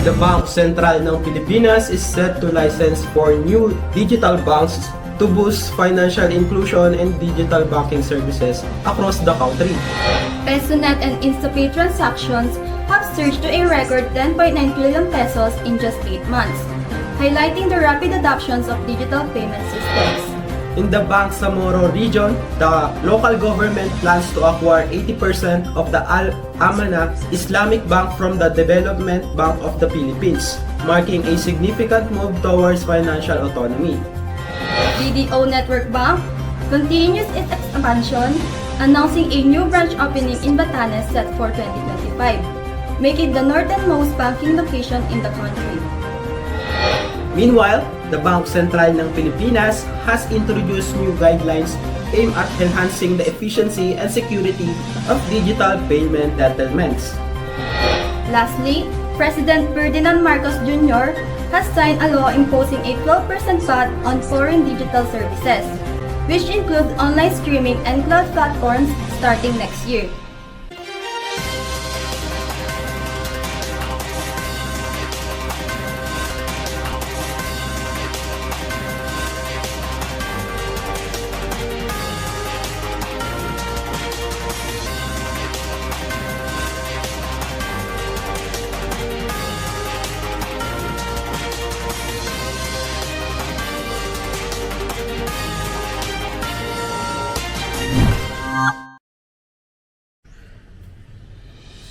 The Bangko Sentral ng Pilipinas is set to license 4 new digital banks to boost financial inclusion and digital banking services across the country. PesoNet and InstaPay transactions have surged to a record 10.9 trillion pesos in just 8 months, highlighting the rapid adoptions of digital payment systems. In the Bangsamoro region, the local government plans to acquire 80% of the Al-Amanah Islamic Bank from the Development Bank of the Philippines, marking a significant move towards financial autonomy. BDO Network Bank continues its expansion, announcing a new branch opening in Batanes set for 2025, making the northernmost banking location in the country. Meanwhile, the Bangko Sentral ng Pilipinas has introduced new guidelines aimed at enhancing the efficiency and security of digital payment settlements. Lastly, President Ferdinand Marcos Jr. has signed a law imposing a 12% VAT on foreign digital services, which includes online streaming and cloud platforms starting next year.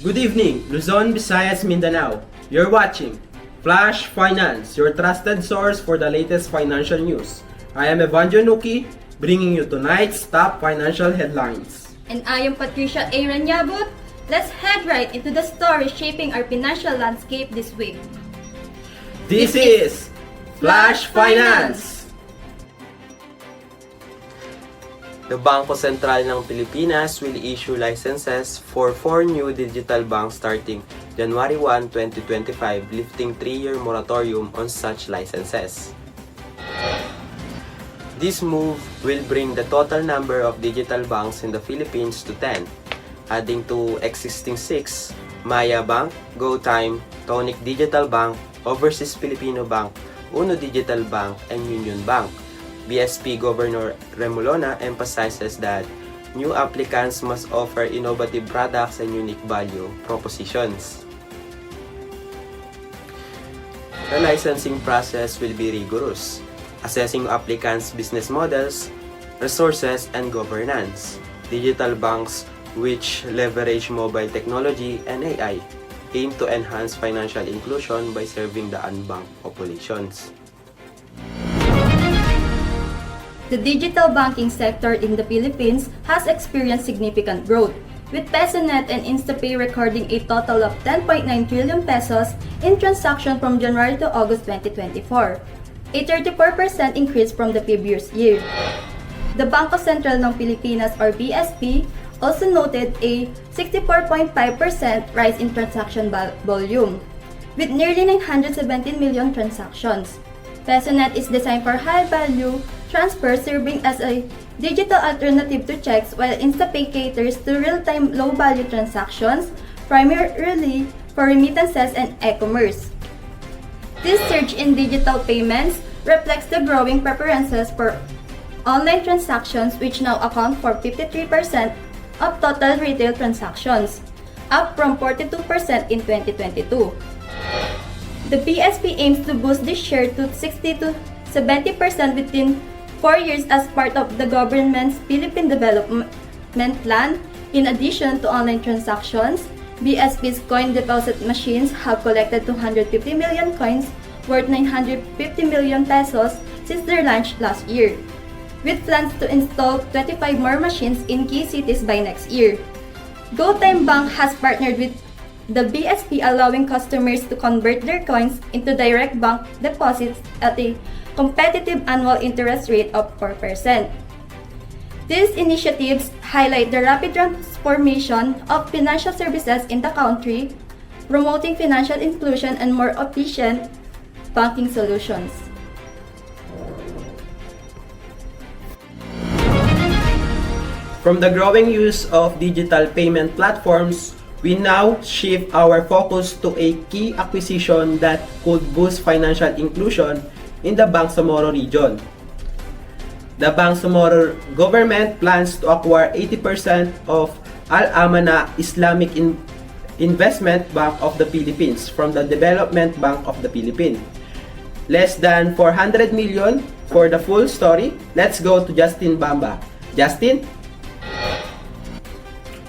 Good evening, Luzon, Visayas, Mindanao. You're watching Flash Finance, your trusted source for the latest financial news. I am Evanjo Nuki, bringing you tonight's top financial headlines. And I am Patricia A. Ranyabut. Let's head right into the stories shaping our financial landscape this week. This is Flash Finance! The Bangko Sentral ng Pilipinas will issue licenses for 4 new digital banks starting January 1, 2025, lifting 3-year moratorium on such licenses. This move will bring the total number of digital banks in the Philippines to 10, adding to existing 6, Maya Bank, GoTime, Tonic Digital Bank, Overseas Filipino Bank, Uno Digital Bank, and Union Bank. BSP Governor Remolona emphasizes that new applicants must offer innovative products and unique value propositions. The licensing process will be rigorous, assessing applicants' business models, resources, and governance. Digital banks, which leverage mobile technology and AI, aim to enhance financial inclusion by serving the unbanked populations. The digital banking sector in the Philippines has experienced significant growth, with PesoNet and InstaPay recording a total of 10.9 trillion pesos in transactions from January to August 2024, a 34% increase from the previous year. The Bangko Sentral ng Pilipinas or BSP also noted a 64.5% rise in transaction volume, with nearly 917 million transactions. PesoNet is designed for high-value transfer, serving as a digital alternative to checks, while InstaPay caters to real-time low-value transactions, primarily for remittances and e-commerce. This surge in digital payments reflects the growing preferences for online transactions, which now account for 53% of total retail transactions, up from 42% in 2022. The BSP aims to boost this share to 60 to 70% within 4 years as part of the government's Philippine Development Plan. In addition to online transactions, BSP's coin deposit machines have collected 250 million coins worth 950 million pesos since their launch last year, with plans to install 25 more machines in key cities by next year. GoTime Bank has partnered with the BSP, allowing customers to convert their coins into direct bank deposits at a competitive annual interest rate of 4%. These initiatives highlight the rapid transformation of financial services in the country, promoting financial inclusion and more efficient banking solutions. From the growing use of digital payment platforms, we now shift our focus to a key acquisition that could boost financial inclusion in the Bangsamoro region. The Bangsamoro government plans to acquire 80% of Al-Amana Islamic Investment Bank of the Philippines from the Development Bank of the Philippines. Less than 400 million for the full story. Let's go to Justin Bamba. Justin?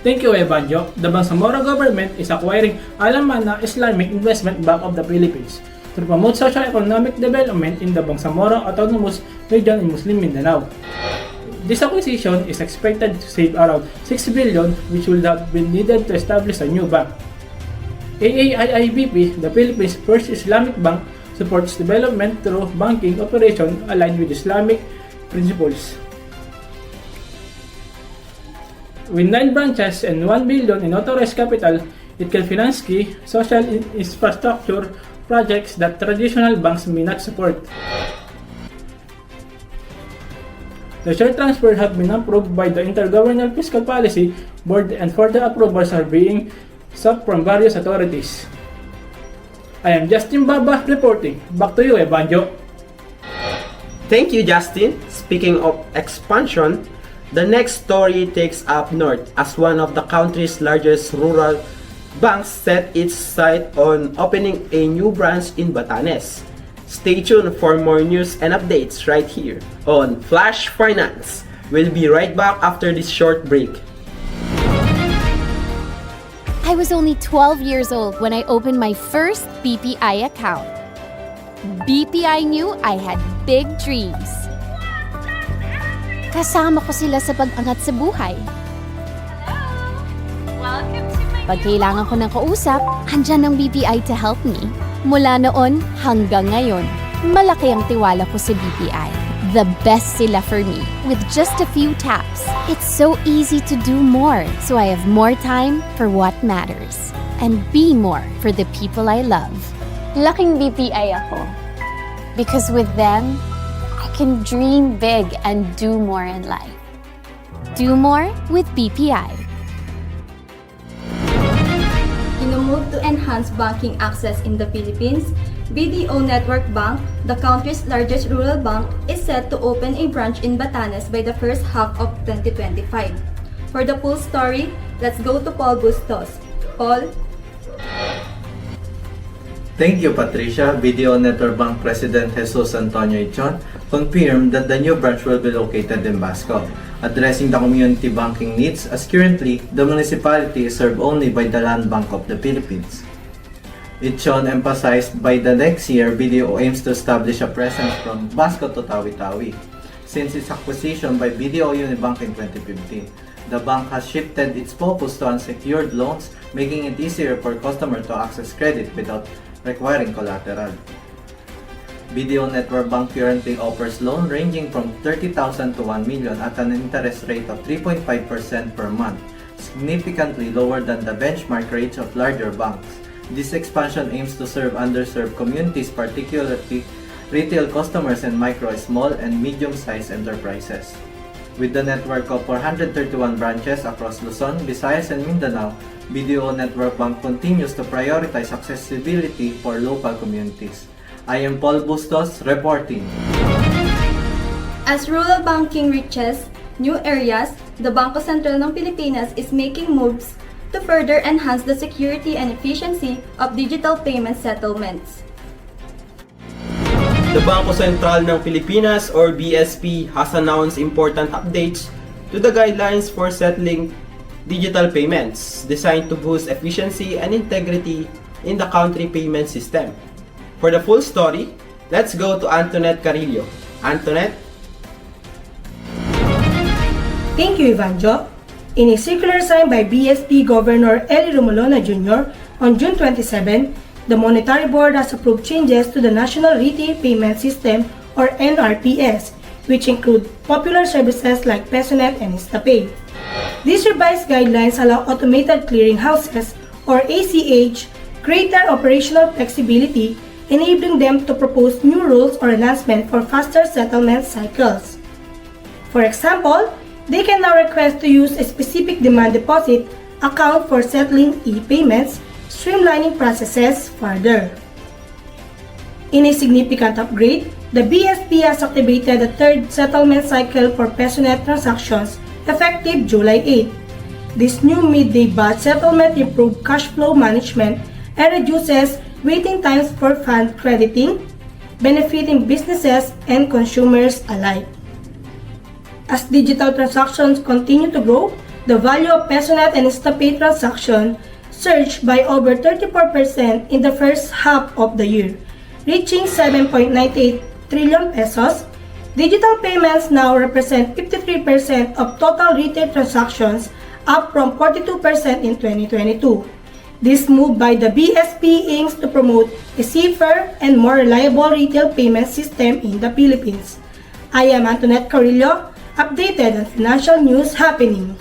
Thank you, Evanjo. The Bangsamoro government is acquiring Al-Amana Islamic Investment Bank of the Philippines to promote socio-economic development in the Bangsamoro Autonomous Region in Muslim Mindanao. This acquisition is expected to save around 6 billion, which would have been needed to establish a new bank. AAIIBP, the Philippines' first Islamic bank, supports development through banking operation aligned with Islamic principles. With 9 branches and 1 billion in authorized capital, it can finance key social infrastructure projects that traditional banks may not support. The share transfer have been approved by the Intergovernmental Fiscal Policy Board and further approvals are being sought from various authorities. I am Justin Baba reporting. Back to you, Evanjo. Thank you, Justin. Speaking of expansion, the next story takes up north as one of the country's largest rural banks set its sight on opening a new branch in Batanes. Stay tuned for more news and updates right here on Flash Finance. We'll be right back after this short break. I was only 12 years old when I opened my first BPI account. BPI knew I had big dreams. Kasama ko sila sa pag-angat sa buhay. Pag kailangan ko ng kausap, andyan ang BPI to help me. Mula noon hanggang ngayon, malaki ang tiwala ko sa BPI. The best sila for me. With just a few taps, it's so easy to do more, so I have more time for what matters. And be more for the people I love. Laking BPI ako. Because with them, I can dream big and do more in life. Do more with BPI. In a move to enhance banking access in the Philippines, BDO Network Bank, the country's largest rural bank, is set to open a branch in Batanes by the first half of 2025. For the full story, let's go to Paul Bustos. Paul? Thank you, Patricia. BDO Network Bank President Jesus Antonio Ichon confirmed that the new branch will be located in Basco, addressing the community banking needs as currently the municipality is served only by the Land Bank of the Philippines. Ichon emphasized by the next year, BDO aims to establish a presence from Basco to Tawi-Tawi. Since its acquisition by BDO Unibank in 2015, the bank has shifted its focus to unsecured loans, making it easier for customers to access credit without requiring collateral. BDO Network Bank currently offers loan ranging from 30,000 to 1 million at an interest rate of 3.5% per month, significantly lower than the benchmark rates of larger banks. This expansion aims to serve underserved communities, particularly retail customers and micro, small, and medium-sized enterprises. With the network of 431 branches across Luzon, Visayas, and Mindanao, BDO Network Bank continues to prioritize accessibility for local communities. I am Paul Bustos reporting. As rural banking reaches new areas, the Bangko Sentral ng Pilipinas is making moves to further enhance the security and efficiency of digital payment settlements. The Bangko Sentral ng Pilipinas or BSP has announced important updates to the guidelines for settling digital payments designed to boost efficiency and integrity in the country payment system. For the full story, let's go to Antoinette Carillo. Antoinette? Thank you, Evanjo. In a circular signed by BSP Governor Eli Romolona Jr. on June 27, the Monetary Board has approved changes to the National Retail Payment System or NRPS, which include popular services like PesoNet and InstaPay. These revised guidelines allow automated clearinghouses or ACH greater operational flexibility, enabling them to propose new rules or enhancements for faster settlement cycles. For example, they can now request to use a specific demand deposit account for settling e-payments, streamlining processes further. In a significant upgrade, the BSP has activated the third settlement cycle for PesoNet transactions effective July 8. This new midday batch settlement improves cash flow management and reduces waiting times for fund crediting, benefiting businesses and consumers alike. As digital transactions continue to grow, the value of PesoNet and InstaPay transactions surged by over 34% in the first half of the year, reaching 7.98 trillion pesos. Digital payments now represent 53% of total retail transactions, up from 42% in 2022. This move by the BSP aims to promote a safer and more reliable retail payment system in the Philippines. I am Antoinette Carrillo, updated on financial news happening.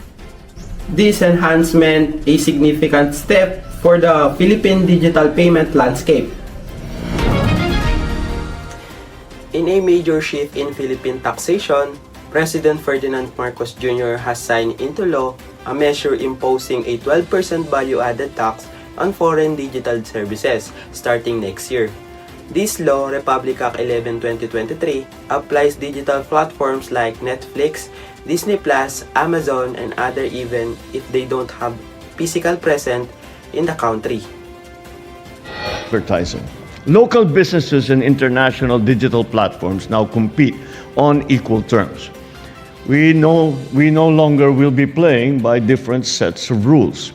This enhancement a significant step for the Philippine digital payment landscape. In a major shift in Philippine taxation, President Ferdinand Marcos Jr. has signed into law a measure imposing a 12% value-added tax on foreign digital services starting next year. This law, Republic Act 11/2023, applies digital platforms like Netflix, Disney+, Amazon, and other even if they don't have physical presence in the country. Advertising. Local businesses and international digital platforms now compete on equal terms. We no longer will be playing by different sets of rules.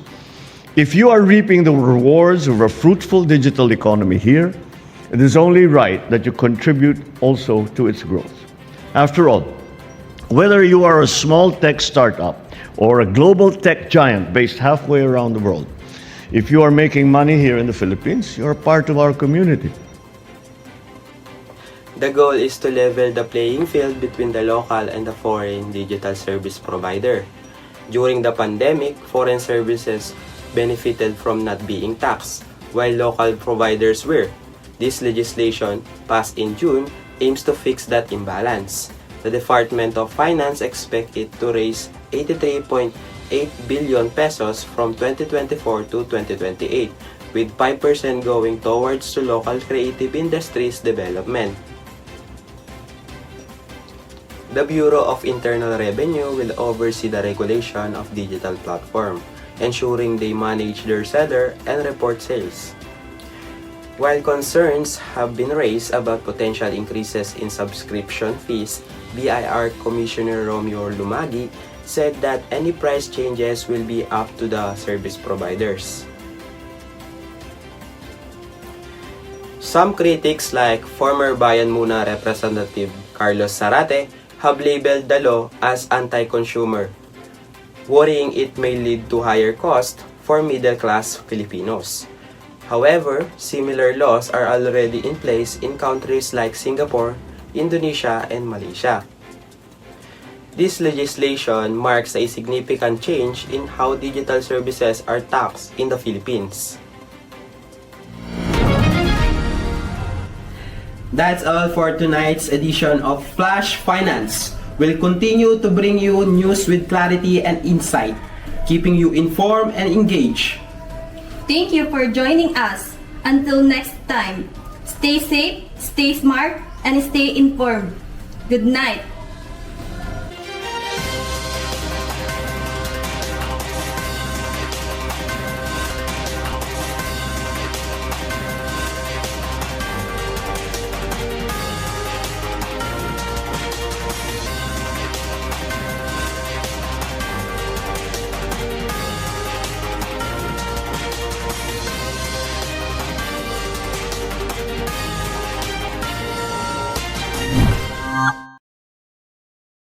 If you are reaping the rewards of a fruitful digital economy here, it is only right that you contribute also to its growth. After all, whether you are a small tech startup or a global tech giant based halfway around the world, if you are making money here in the Philippines, you are part of our community. The goal is to level the playing field between the local and the foreign digital service provider. During the pandemic, foreign services benefited from not being taxed, while local providers were. This legislation, passed in June, aims to fix that imbalance. The Department of Finance expects it to raise 83.8 billion pesos from 2024 to 2028, with 5% going towards to local creative industries development. The Bureau of Internal Revenue will oversee the regulation of digital platform, ensuring they manage their seller and report sales. While concerns have been raised about potential increases in subscription fees, BIR Commissioner Romeo Lumagi said that any price changes will be up to the service providers. Some critics like former Bayan Muna Representative Carlos Zarate have labeled the law as anti-consumer, worrying it may lead to higher cost for middle-class Filipinos. However, similar laws are already in place in countries like Singapore, Indonesia, and Malaysia. This legislation marks a significant change in how digital services are taxed in the Philippines. That's all for tonight's edition of Flash Finance. We'll continue to bring you news with clarity and insight, keeping you informed and engaged. Thank you for joining us. Until next time, stay safe, stay smart, and stay informed. Good night.